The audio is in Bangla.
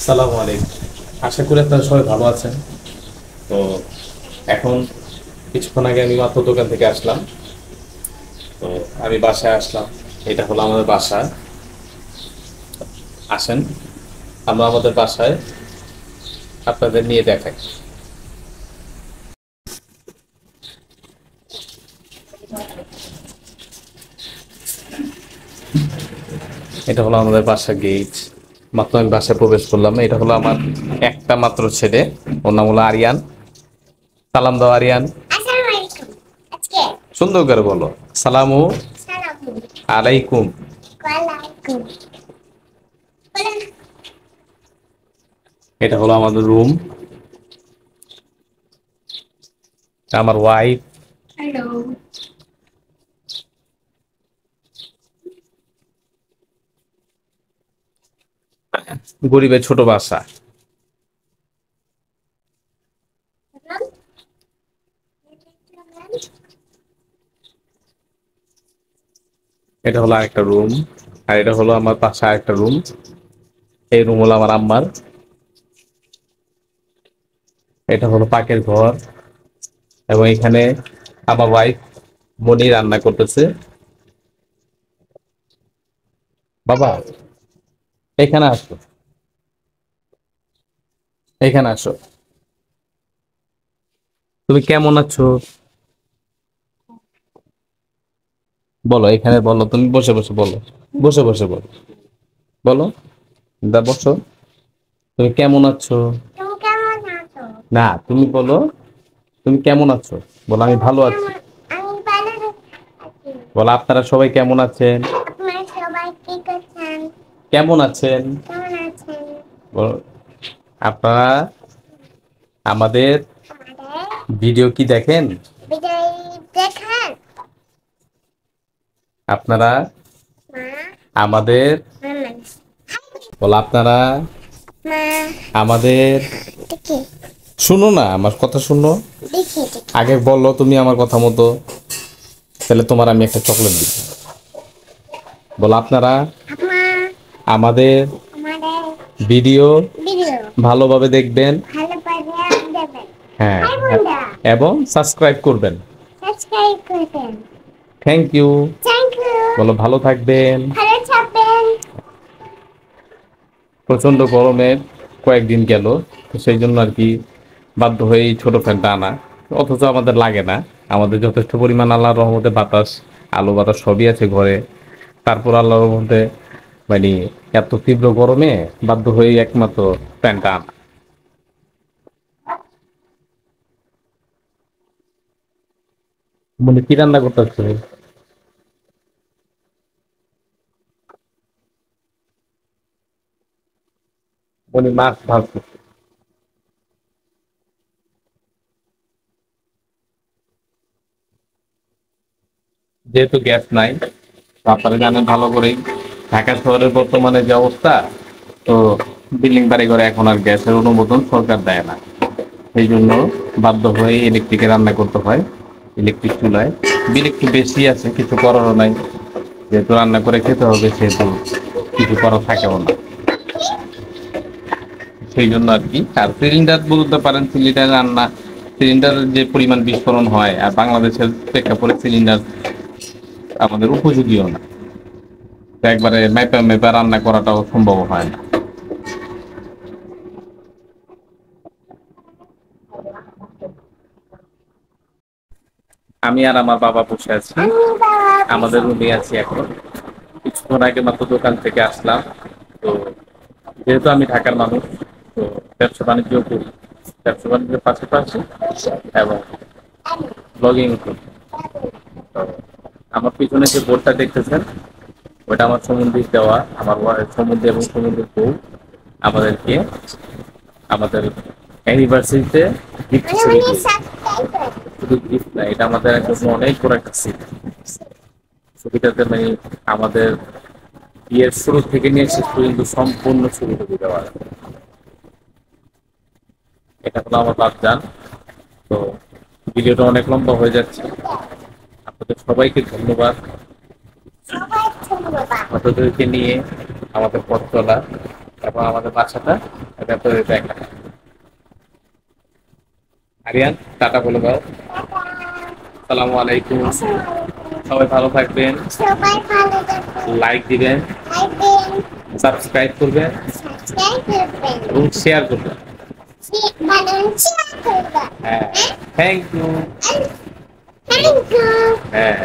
সালামু আলাইকুম। আশা করি আপনারা সবাই ভালো আছেন। তো এখন কিছুক্ষণ আগে আমি মাত্র দোকান থেকে আসলাম। তো আমি বাসায় আসলাম। এটা হলো আমাদের বাসা। আসেন আমরা আমাদের বাসায় আপনাদের নিয়ে দেখাই। এটা হলো আমাদের বাসা গেট। মাত্র আমি বাসায় প্রবেশ করলাম। এটা হলো আমার একটা মাত্র ছেলে। ওর নাম হলো আরিয়ান। সালাম দাও আরিয়ান। আসসালামু আলাইকুম। আজকে সুন্দর করে বলো। সালামু সালামু আলাইকুম। আলাইকুম। বলেন। এটা হলো আমাদের রুম। আমার ওয়াইফ। হ্যালো। গরিবের ছোট বাসা। এটা হলো আরেকটা রুম। আর এটা হলো আমার পাশে আরেকটা রুম। এই রুম হলো আমার আম্মার। এটা হলো পাকের ঘর। এবং এখানে আমার ওয়াইফ মনি রান্না করতেছে। বাবা এখানে আসো, এখানে আসো। তুমি কেমন আছো বলো, এখানে বলো, তুমি বসে বসে বলো, বসে বসে বলো, বলো। দা বসো। তুমি কেমন আছো? তুমি কেমন আছো? না, তুমি বলো তুমি কেমন আছো। বলো আমি তুমি ভালো আছি। কেমন? আমি ভালো আছি। বলো আপনারা সবাই কেমন আছেন? আপনারা সবাই কি করছেন? কেমন আছেন? কেমন আছেন? বলো। আপনারা আমাদের আমাদের ভিডিও কি দেখেন? বিজয় দেখেন। আপনারা মা, আমাদের মামা, বলো আপনারা মা, আমাদের দেখি, শুনো না, আমার কথা শুনো। দেখি, দেখি। আগে বললো তুমি আমার কথা মতো, তাহলে তোমার আমি একটা চকলেট দিব। বলো আপনারা আপনার আমাদের আমাদের ভিডিও ভিডিও ভালোভাবে দেখবেন। ভালো পাবে দেবেন। হ্যাঁ, হাই বন্ধুরা, এবং সাবস্ক্রাইব করবেন। সাবস্ক্রাইব করবেন। Thank you. Thank you. বলো ভালো থাকবেন। ভালো থাকবেন। প্রচন্ড গরমের কয়েকদিন গেল, তো সেই জন্য আর কি বাধ্য হয়ে এই ছোট ফ্যানটা আনা। অথচ আমাদের লাগে না। আমাদের যথেষ্ট পরিমাণ আল্লাহর রহমতে বাতাস, আলো বাতাস সবই আছে ঘরে। তারপর আল্লাহর রহমতে মানে এত তীব্র গরমে বাধ্য হয়ে একমাত্র ফ্যানটা আনা। মানে কি রান্না করতেছে? উনি মাছ ভাজছে। যেহেতু গ্যাস নাই, তো আপনারা জানেন ভালো করেই ঢাকা শহরের বর্তমানে যে অবস্থা, তো বিল্ডিং বাড়ি ঘরে এখন আর গ্যাসের অনুমোদন সরকার দেয় না। সেই জন্য বাধ্য হয়ে ইলেকট্রিকে রান্না করতে হয়। ইলেকট্রিক চুলায় বিল একটু বেশি আছে, কিছু করারও নাই। যেহেতু রান্না করে খেতে হবে, সেহেতু কিছু করার থাকেও না। সেই জন্য আর কি। আর সিলিন্ডার বলতে পারেন, সিলিন্ডার রান্না, সিলিন্ডারের যে পরিমাণ বিস্ফোরণ হয়, আর বাংলাদেশের প্রেক্ষাপটে সিলিন্ডার আমাদের উপযোগীও না। তো একবারে মেপে মেপে রান্না করাটাও সম্ভব হয় না। আমি আর আমার বাবা বসে আছি, আমি বাবা আমাদের বলছি। রুমে আছি এখন। কিছুক্ষণ আগে মাত্র দোকান থেকে আসলাম। তো যেহেতু আমি ঢাকার মানুষ, তো ব্যবসা বাণিজ্য করি। ব্যবসা বাণিজ্যের পাশাপাশি এবং ব্লগিং করি। তো আমার পিছনে যে বোর্ডটা দেখতেছেন, ওটা আমার সমুদ্রের দেওয়া। আমার সমুদ্র এবং সমুদ্রের বউ আমাদেরকে আমাদের অ্যানিভার্সারিতে গিফট মানে হিসেবে উনি দিয়েছে। সাবস্ক্রাইব করেন। শুধু গিফট না, এটা আমাদের জন্য অনেক বড় একটা স্মৃতি। ছবিটাতে মানে আমাদের বিয়ের শুরু থেকে নিয়ে শেষ পর্যন্ত সম্পূর্ণ ছবিটুকু দেওয়া আছে। এটা হলো আমার বাপজান। তো ভিডিওটা অনেক লম্বা হয়ে যাচ্ছে। আপনাদের সবাইকে ধন্যবাদ সবাই ধন্যবাদ। আপনাদেরকে নিয়ে আমাদের পথ চলা এবং আমাদের বাসাটা তারপরে দেখা। আরিয়ান টাটা বলে দাও। আসসালামু আলাইকুম। সবাই ভালো থাকবেন, সবাই ভালো থাকবেন, লাইক দিবেন, খাইবেন, সাবস্ক্রাইব করবেন সাবস্ক্রাইব করবেন, এবং শেয়ার করবেন। বাটন শেয়ার করবেন। হ্যাঁ, থ্যাংক ইউ। Thank you. হ্যাঁ।